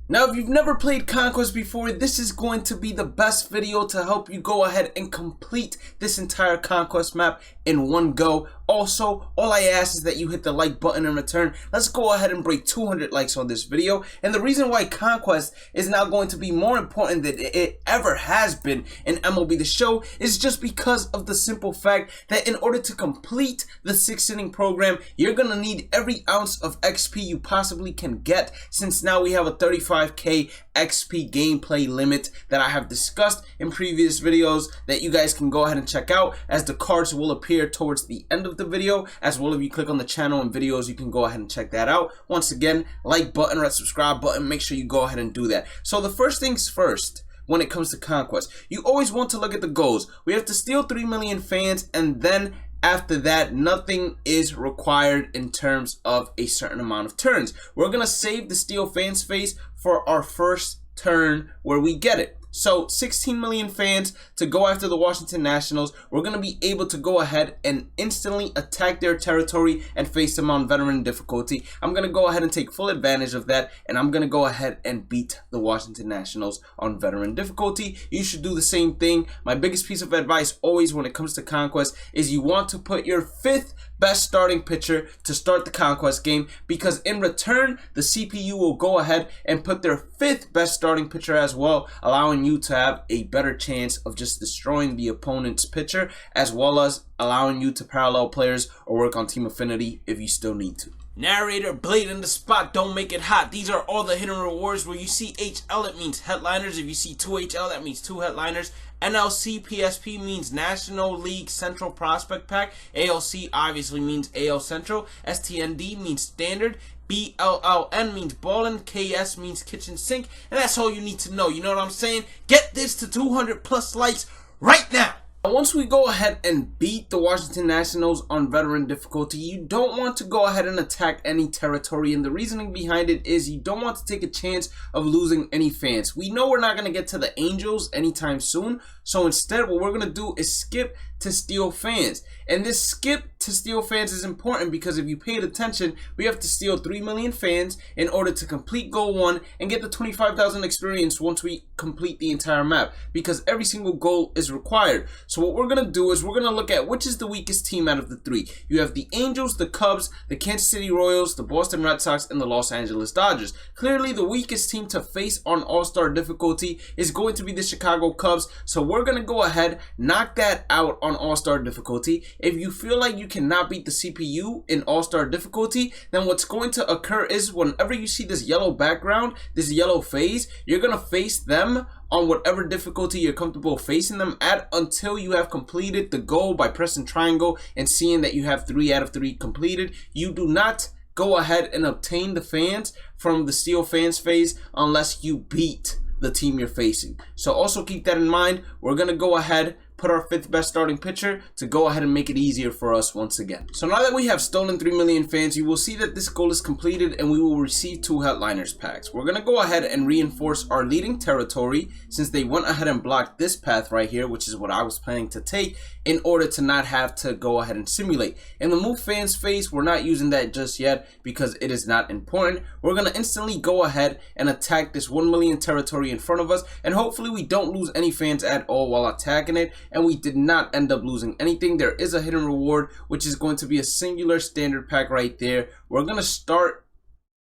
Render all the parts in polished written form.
Now, if you've never played Conquest before, this is going to be the best video to help you go ahead and complete this entire Conquest map in one go. Also, all I ask is that you hit the like button in return. Let's go ahead and break 200 likes on this video. And the reason why Conquest is now going to be more important than it ever has been in MLB The Show is just because of the simple fact that in order to complete the 6-inning program, you're going to need every ounce of XP you possibly can get, since now we have a 35k XP gameplay limit that I have discussed in previous videos that you guys can go ahead and check out, as the cards will appear towards the end of the video. As well, if you click on the channel and videos, you can go ahead and check that out. Once again, like button, red subscribe button, make sure you go ahead and do that. So the first things first, when it comes to Conquest, you always want to look at the goals. We have to steal 3 million fans, and then after that, nothing is required in terms of a certain amount of turns. We're gonna save the steal fans phase for our first turn where we get it. So 16 million fans to go after the Washington Nationals. We're going to be able to go ahead and instantly attack their territory and face them on veteran difficulty. I'm going to go ahead and take full advantage of that, and I'm going to go ahead and beat the Washington Nationals on veteran difficulty. You should do the same thing. My biggest piece of advice always when it comes to Conquest is you want to put your 5th best starting pitcher to start the Conquest game, because in return the CPU will go ahead and put their 5th best starting pitcher as well, allowing you to have a better chance of just destroying the opponent's pitcher, as well as allowing you to parallel players or work on team affinity if you still need to. Narrator, blade in the spot, don't make it hot. These are all the hidden rewards. Where you see HL, it means headliners. If you see 2HL, that means 2 headliners. NLC PSP means National League Central Prospect Pack. ALC obviously means AL Central. STND means Standard. BLLN means Ballin'. KS means Kitchen Sink. And that's all you need to know. You know what I'm saying? Get this to 200 plus likes right now. Once we go ahead and beat the Washington Nationals on veteran difficulty, you don't want to go ahead and attack any territory, and the reasoning behind it is you don't want to take a chance of losing any fans. We know we're not going to get to the Angels anytime soon, so instead what we're going to do is skip to steal fans. And this skip to steal fans is important because if you paid attention, we have to steal 3 million fans in order to complete goal 1 and get the 25,000 experience once we complete the entire map, because every single goal is required. So what we're going to do is we're going to look at which is the weakest team out of the 3. You have the Angels, the Cubs, the Kansas City Royals, the Boston Red Sox, and the Los Angeles Dodgers. Clearly the weakest team to face on All-Star difficulty is going to be the Chicago Cubs, so we're going to go ahead, knock that out on All-Star difficulty. If you feel like you cannot beat the CPU in All-Star difficulty, then what's going to occur is whenever you see this yellow background, this yellow phase, you're going to face them on whatever difficulty you're comfortable facing them at until you have completed the goal by pressing triangle and seeing that you have 3 out of 3 completed. You do not go ahead and obtain the fans from the steal fans phase unless you beat the team you're facing. So also keep that in mind. We're going to go ahead, put our 5th best starting pitcher to go ahead and make it easier for us once again. So now that we have stolen 3 million fans, you will see that this goal is completed and we will receive 2 headliners packs. We're going to go ahead and reinforce our leading territory, since they went ahead and blocked this path right here, which is what I was planning to take, in order to not have to go ahead and simulate. In the move fans phase, we're not using that just yet because it is not important. We're going to instantly go ahead and attack this 1 million territory in front of us, and hopefully we don't lose any fans at all while attacking it. And we did not end up losing anything. There is a hidden reward, which is going to be a singular standard pack right there. We're going to start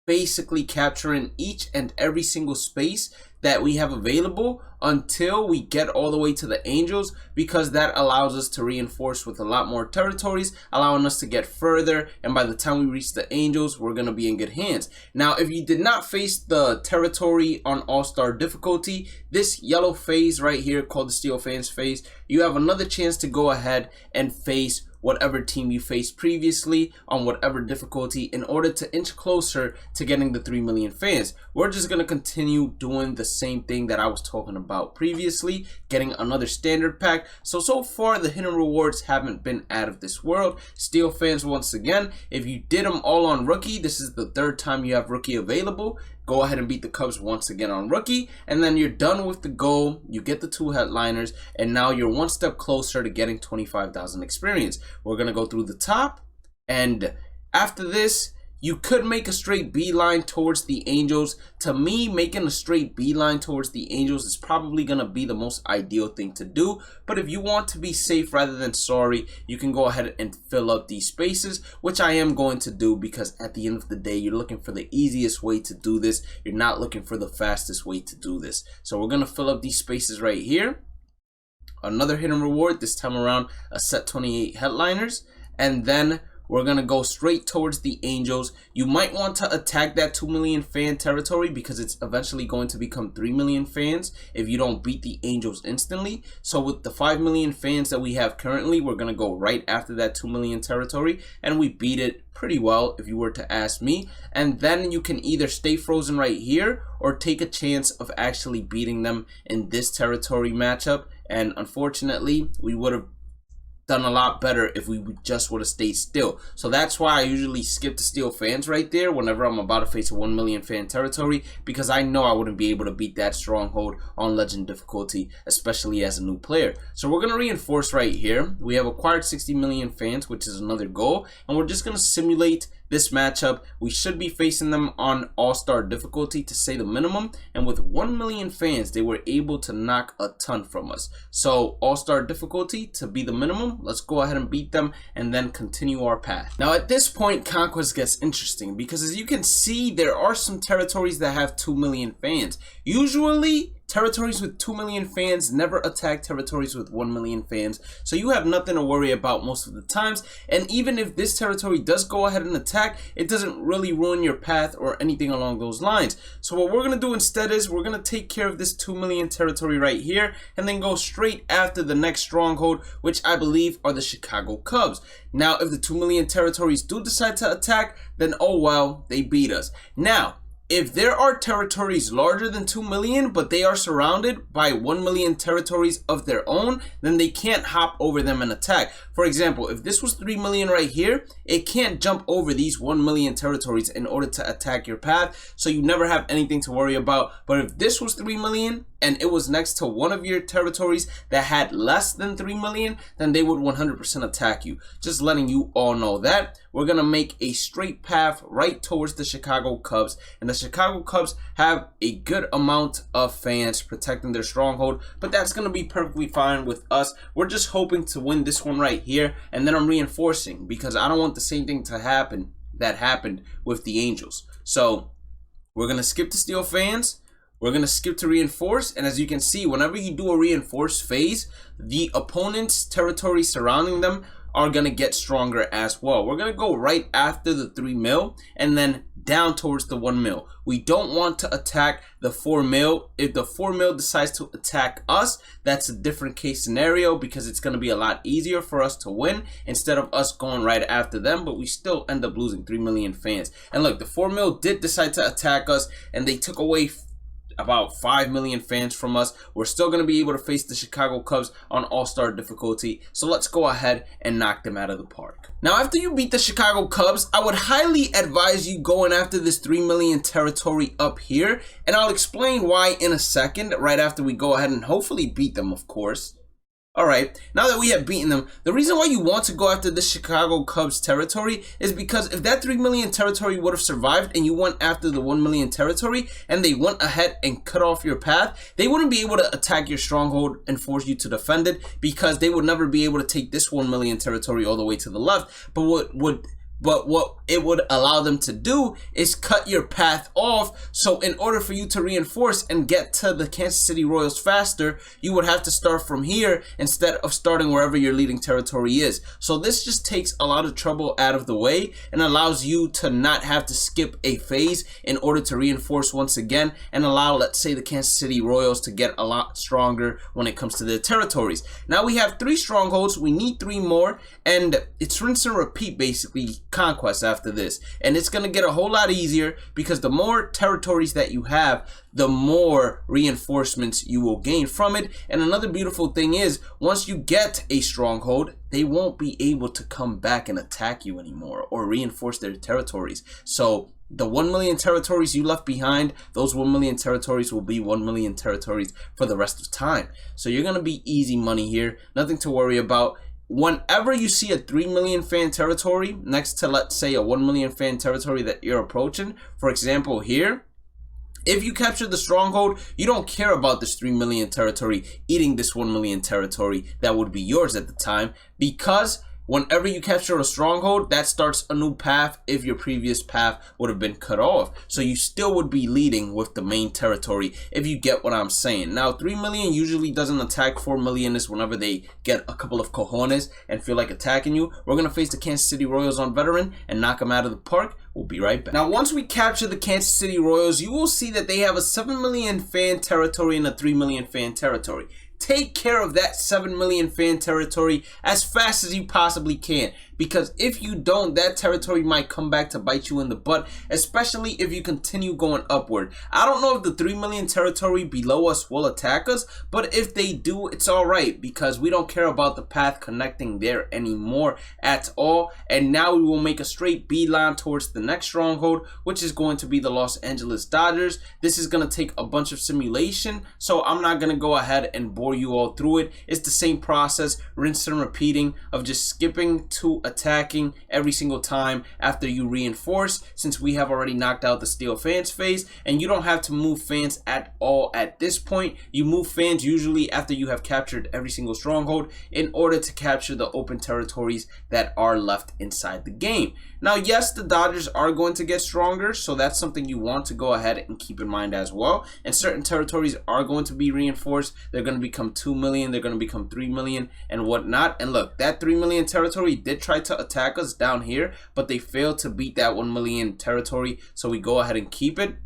basically capturing each and every single space that we have available until we get all the way to the Angels, because that allows us to reinforce with a lot more territories, allowing us to get further, and by the time we reach the Angels, we're going to be in good hands. Now, if you did not face the territory on All-Star difficulty, this yellow phase right here called the Steal Fans phase, you have another chance to go ahead and face whatever team you faced previously on whatever difficulty in order to inch closer to getting the 3 million fans. We're just going to continue doing the same thing that I was talking about previously, getting another standard pack. So far the hidden rewards haven't been out of this world. Steal fans once again, if you did them all on rookie, this is the 3rd time you have rookie available. Go ahead and beat the Cubs once again on rookie, and then you're done with the goal. You get the 2 headliners, and now you're one step closer to getting 25,000 experience. We're going to go through the top, and after this, You could make a straight beeline towards the Angels. To me, making a straight beeline towards the Angels is probably going to be the most ideal thing to do. But if you want to be safe rather than sorry, you can go ahead and fill up these spaces, which I am going to do, because at the end of the day, you're looking for the easiest way to do this. You're not looking for the fastest way to do this. So we're going to fill up these spaces right here. Another hidden reward, this time around a set 28 headliners. And then we're going to go straight towards the Angels. You might want to attack that 2 million fan territory because it's eventually going to become 3 million fans if you don't beat the Angels instantly. So with the 5 million fans that we have currently, we're going to go right after that 2 million territory. And we beat it pretty well if you were to ask me. And then you can either stay frozen right here or take a chance of actually beating them in this territory matchup. And unfortunately, we would have done a lot better if we just would have stayed still. So that's why I usually skip the steel fans right there whenever I'm about to face a 1 million fan territory, because I know I wouldn't be able to beat that stronghold on legend difficulty, especially as a new player. So we're going to reinforce right here. We have acquired 60 million fans, which is another goal, and we're just going to simulate this matchup. We should be facing them on all-star difficulty, to say the minimum, and with 1 million fans they were able to knock a ton from us. So all-star difficulty to be the minimum. Let's go ahead and beat them and then continue our path. Now at this point, Conquest gets interesting because, as you can see, there are some territories that have 2 million fans. Usually territories with 2 million fans never attack territories with 1 million fans, so you have nothing to worry about most of the times. And even if this territory does go ahead and attack, it doesn't really ruin your path or anything along those lines. So what we're going to do instead is we're going to take care of this 2 million territory right here and then go straight after the next stronghold, which I believe are the Chicago Cubs. Now if the 2 million territories do decide to attack, then oh well, they beat us. Now if there are territories larger than 2 million, but they are surrounded by 1 million territories of their own, then they can't hop over them and attack. For example, if this was 3 million right here, it can't jump over these 1 million territories in order to attack your path, so you never have anything to worry about. But if this was 3 million and it was next to one of your territories that had less than 3 million, then they would 100% attack you. Just letting you all know that. We're going to make a straight path right towards the Chicago Cubs, and the Chicago Cubs have a good amount of fans protecting their stronghold, but that's going to be perfectly fine with us. We're just hoping to win this one right here, and then I'm reinforcing because I don't want the same thing to happen that happened with the Angels. So we're going to skip the steel fans. We're going to skip to reinforce, and as you can see, whenever you do a reinforce phase, the opponent's territory surrounding them are going to get stronger as well. We're going to go right after the 3 mil and then down towards the 1 mil. We don't want to attack the 4 mil. If the 4 mil decides to attack us, that's a different case scenario because it's going to be a lot easier for us to win instead of us going right after them, but we still end up losing 3 million fans. And look, the 4 mil did decide to attack us and they took away about 5 million fans from us. We're still going to be able to face the Chicago Cubs on all-star difficulty, so let's go ahead and knock them out of the park. Now after you beat the Chicago Cubs, I would highly advise you going after this 3 million territory up here, and I'll explain why in a second, right after we go ahead and hopefully beat them, of course. Alright, now that we have beaten them, the reason why you want to go after the Chicago Cubs territory is because if that 3 million territory would have survived and you went after the 1 million territory and they went ahead and cut off your path, they wouldn't be able to attack your stronghold and force you to defend it because they would never be able to take this 1 million territory all the way to the left. But what it would allow them to do is cut your path off. So in order for you to reinforce and get to the Kansas City Royals faster, you would have to start from here instead of starting wherever your leading territory is. So this just takes a lot of trouble out of the way and allows you to not have to skip a phase in order to reinforce once again and allow, let's say, the Kansas City Royals to get a lot stronger when it comes to their territories. Now we have 3 strongholds. We need 3 more, and it's rinse and repeat, basically, Conquest after this. And it's going to get a whole lot easier because the more territories that you have, the more reinforcements you will gain from it. And another beautiful thing is, once you get a stronghold, they won't be able to come back and attack you anymore or reinforce their territories. So the 1 million territories you left behind, those 1 million territories will be 1 million territories for the rest of time. So you're going to be easy money here. Nothing to worry about. whenever you see a 3 million fan territory next to, let's say, a 1 million fan territory that you're approaching, for example here, if you capture the stronghold, you don't care about this 3 million territory eating this 1 million territory that would be yours at the time, because whenever you capture a stronghold, that starts a new path if your previous path would have been cut off. So you still would be leading with the main territory, if you get what I'm saying. Now, 3 million usually doesn't attack. 4 million is whenever they get a couple of cojones and feel like attacking you. We're going to face the Kansas City Royals on veteran and knock them out of the park. We'll be right back. Now, once we capture the Kansas City Royals, you will see that they have a 7 million fan territory and a 3 million fan territory. Take care of that 7 million fan territory as fast as you possibly can, because if you don't, that territory might come back to bite you in the butt, especially if you continue going upward. I don't know if the 3 million territory below us will attack us, but if they do, it's alright, because we don't care about the path connecting there anymore at all. And now we will make a straight beeline towards the next stronghold, which is going to be the Los Angeles Dodgers. This is going to take a bunch of simulation, so I'm not going to go ahead and bore you all through it. It's the same process, rinse and repeating, of just skipping to attacking every single time after you reinforce, since we have already knocked out the steal fans phase. And you don't have to move fans at all at this point. You move fans usually after you have captured every single stronghold in order to capture the open territories that are left inside the game. Now, yes, the Dodgers are going to get stronger, so that's something you want to go ahead and keep in mind as well. And certain territories are going to be reinforced. They're going to become 2 million, they're going to become 3 million and whatnot. And look, that 3 million territory did try to attack us down here, but they failed to beat that 1 million territory, so we go ahead and keep it.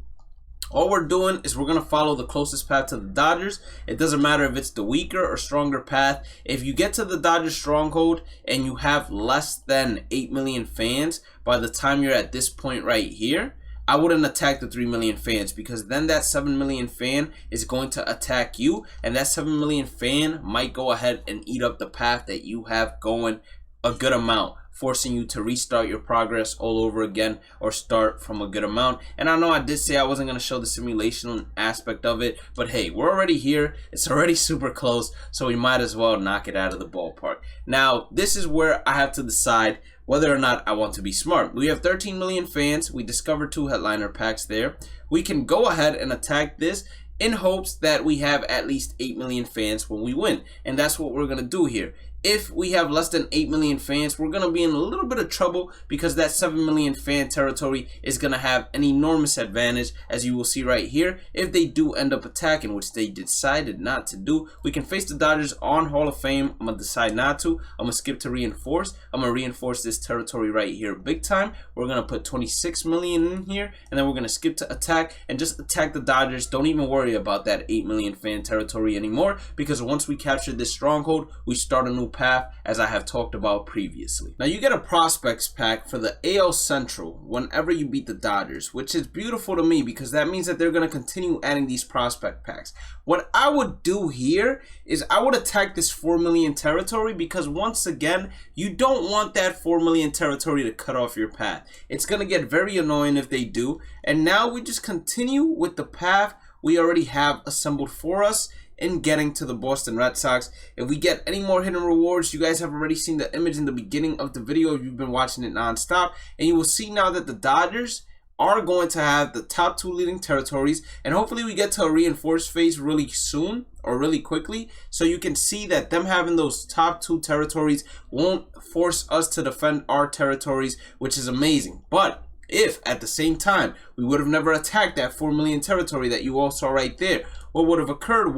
All we're doing is we're going to follow the closest path to the Dodgers. It doesn't matter if it's the weaker or stronger path. If you get to the Dodgers stronghold and you have less than 8 million fans by the time you're at this point right here, I wouldn't attack the 3 million fans, because then that 7 million fan is going to attack you, and that 7 million fan might go ahead and eat up the path that you have going a good amount, forcing you to restart your progress all over again or start from a good amount. And I know I did say I wasn't going to show the simulation aspect of it, but hey, we're already here. It's already super close, so we might as well knock it out of the ballpark. Now, this is where I have to decide whether or not I want to be smart. We have 13 million fans. We discovered 2 headliner packs there. We can go ahead and attack this in hopes that we have at least 8 million fans when we win. And that's what we're going to do here. If we have less than 8 million fans, we're going to be in a little bit of trouble, because that 7 million fan territory is going to have an enormous advantage, as you will see right here. If they do end up attacking, which they decided not to do, we can face the Dodgers on Hall of Fame. I'm going to decide not to. I'm going to skip to reinforce. I'm going to reinforce this territory right here big time. We're going to put 26 million in here, and then we're going to skip to attack and just attack the Dodgers. Don't even worry about that 8 million fan territory anymore, because once we capture this stronghold, we start a new path, as I have talked about previously. Now, you get a prospects pack for the AL Central whenever you beat the Dodgers, which is beautiful to me, because that means that they're going to continue adding these prospect packs. What I would do here is I would attack this 4 million territory, because once again, you don't want that 4 million territory to cut off your path. It's going to get very annoying if they do. And now we just continue with the path we already have assembled for us in getting to the Boston Red Sox. If we get any more hidden rewards, you guys have already seen the image in the beginning of the video if you've been watching it non-stop, and you will see now that the Dodgers are going to have the top 2 leading territories, and hopefully we get to a reinforced phase really soon or really quickly, so you can see that them having those top 2 territories won't force us to defend our territories, which is amazing. But if at the same time we would have never attacked that 4 million territory that you all saw right there, what would have occurred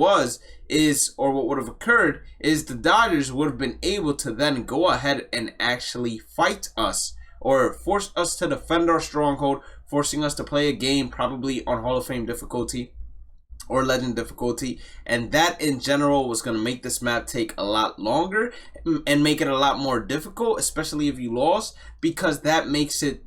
is the Dodgers would have been able to then go ahead and actually fight us, or force us to defend our stronghold, forcing us to play a game probably on Hall of Fame difficulty or Legend difficulty. And that in general was going to make this map take a lot longer and make it a lot more difficult, especially if you lost, because that makes it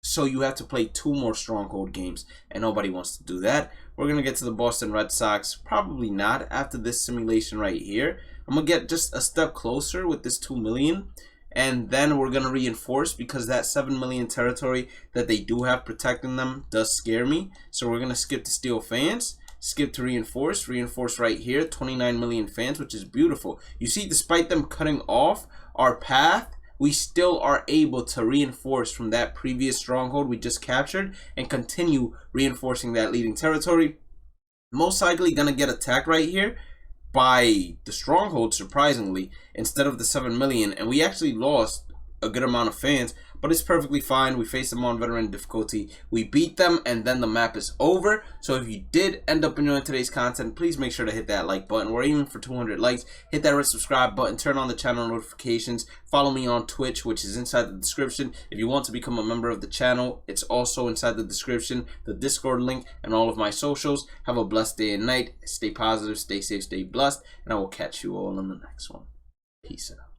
so you have to play 2 more stronghold games, and nobody wants to do that. We're going to get to the Boston Red Sox, probably not after this simulation right here. I'm going to get just a step closer with this 2 million, and then we're going to reinforce, because that 7 million territory that they do have protecting them does scare me. So we're going to skip to steal fans, skip to reinforce right here, 29 million fans, which is beautiful. You see, despite them cutting off our path, we still are able to reinforce from that previous stronghold we just captured and continue reinforcing that leading territory. Most likely gonna get attacked right here by the stronghold, surprisingly, instead of the 7 million, and we actually lost a good amount of fans, but it's perfectly fine. We faced them on veteran difficulty, we beat them, and then the map is over. So if you did end up enjoying today's content, please make sure to hit that like button. We're aiming for 200 likes. Hit that red subscribe button, turn on the channel notifications, follow me on Twitch, which is inside the description. If you want to become a member of the channel, it's also inside the description, the Discord link, and all of my socials. Have a blessed day and night. Stay positive, stay safe, stay blessed, and I will catch you all in the next one. Peace out.